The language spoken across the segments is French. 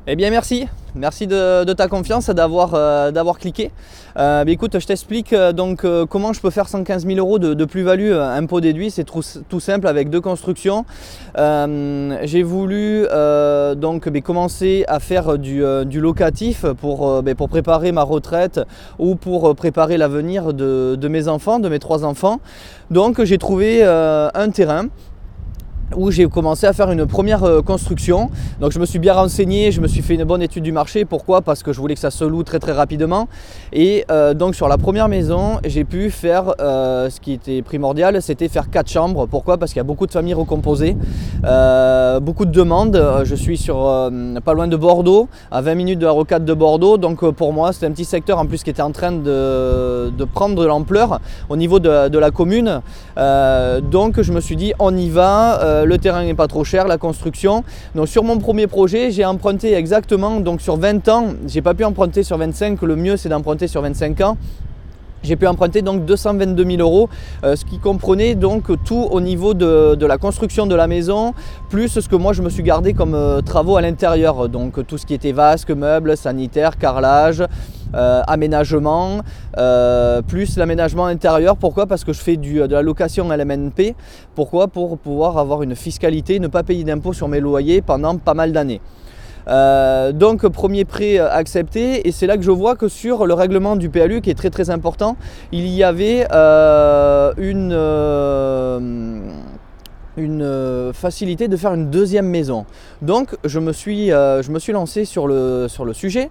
Eh bien merci de ta confiance, d'avoir cliqué. Écoute, je t'explique comment je peux faire 115 000 euros de plus-value impôt déduit. C'est tout simple avec deux constructions. J'ai voulu commencer à faire du locatif pour préparer ma retraite ou pour préparer l'avenir de mes enfants, de mes 3 enfants. Donc j'ai trouvé un terrain où j'ai commencé à faire une première construction. Donc je me suis bien renseigné, je me suis fait une bonne étude du marché. Pourquoi? Parce que je voulais que ça se loue très rapidement. Et donc sur la première maison, j'ai pu faire ce qui était primordial, c'était faire 4 chambres. Pourquoi? Parce qu'il y a beaucoup de familles recomposées, beaucoup de demandes. Je suis sur pas loin de Bordeaux, à 20 minutes de la rocade de Bordeaux. Donc pour moi, c'était un petit secteur en plus qui était en train de prendre de l'ampleur au niveau de la commune. Donc je me suis dit, on y va. Le terrain n'est pas trop cher, la construction. Donc sur mon premier projet, j'ai emprunté exactement donc sur 20 ans. J'ai pas pu emprunter sur 25, le mieux c'est d'emprunter sur 25 ans. J'ai pu emprunter donc 222 000 euros, ce qui comprenait donc tout au niveau de la construction de la maison, plus ce que moi je me suis gardé comme travaux à l'intérieur, donc tout ce qui était vasque, meubles, sanitaires, carrelage, aménagement, plus l'aménagement intérieur. Pourquoi? Parce que je fais de la location LMNP. Pourquoi? Pour pouvoir avoir une fiscalité, ne pas payer d'impôts sur mes loyers pendant pas mal d'années. Donc premier prêt accepté, et c'est là que je vois que sur le règlement du PLU qui est très important, il y avait une facilité de faire une deuxième maison. Donc je me suis lancé sur le sujet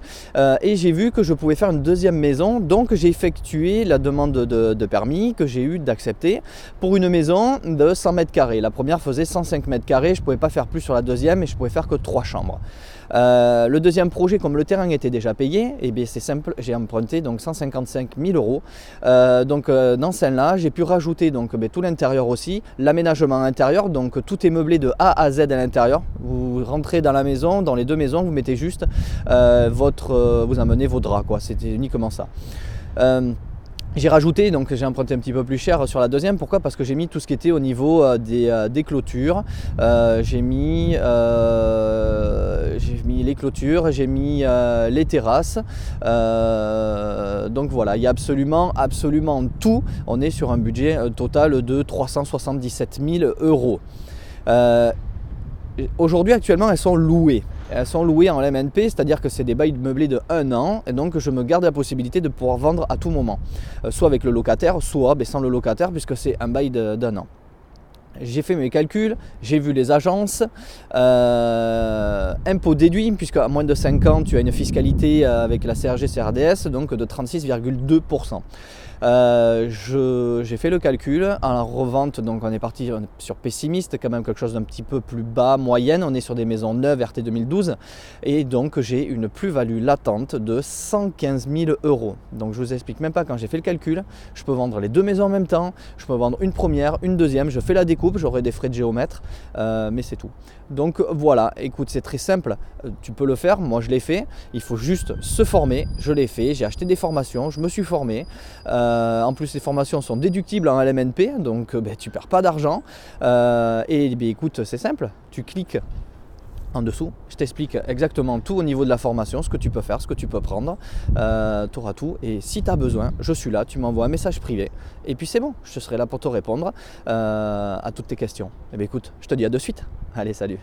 et j'ai vu que je pouvais faire une deuxième maison. Donc j'ai effectué la demande de permis que j'ai eu d'accepter pour une maison de 100 mètres carrés. La première faisait 105 mètres carrés, je ne pouvais pas faire plus sur la deuxième et je ne pouvais faire que 3 chambres. Le deuxième projet, comme le terrain était déjà payé, et bien c'est simple, j'ai emprunté donc 155 000 euros. Dans celle-là, j'ai pu rajouter donc, tout l'intérieur aussi, l'aménagement intérieur, donc tout est meublé de A à Z à l'intérieur. Vous rentrez dans la maison, dans les 2 maisons, vous mettez juste vous amenez vos draps, quoi. C'était uniquement ça. J'ai rajouté, donc j'ai emprunté un petit peu plus cher sur la deuxième. Pourquoi? Parce que j'ai mis tout ce qui était au niveau des clôtures. J'ai mis les clôtures, j'ai mis les terrasses. Donc voilà, il y a absolument tout. On est sur un budget total de 377 000 euros. Aujourd'hui, actuellement, elles sont louées. Elles sont louées en LMNP, c'est-à-dire que c'est des bails meublés de 1 an, et donc je me garde la possibilité de pouvoir vendre à tout moment, soit avec le locataire, soit sans le locataire, puisque c'est un bail d'1 an. J'ai fait mes calculs, j'ai vu les agences, impôt déduit, puisque à moins de 5 ans, tu as une fiscalité avec la CRG-CRDS, donc de 36,2%. J'ai fait le calcul en la revente, donc on est parti sur pessimiste, quand même quelque chose d'un petit peu plus bas, moyenne. On est sur des maisons neuves RT 2012 et donc j'ai une plus-value latente de 115 000 euros. Donc je vous explique même pas, quand j'ai fait le calcul, je peux vendre les 2 maisons en même temps, je peux vendre une première, une deuxième, je fais la découpe, j'aurai des frais de géomètre, mais c'est tout. Donc voilà, écoute, c'est très simple, tu peux le faire, moi je l'ai fait, il faut juste se former, je l'ai fait, j'ai acheté des formations, je me suis formé. En plus les formations sont déductibles en LMNP, donc tu ne perds pas d'argent. Écoute, c'est simple, tu cliques en dessous, je t'explique exactement tout au niveau de la formation, ce que tu peux faire, ce que tu peux prendre, tu auras tout. Et si tu as besoin, je suis là, tu m'envoies un message privé et puis c'est bon, je serai là pour te répondre à toutes tes questions. Écoute, je te dis à de suite. Allez, salut.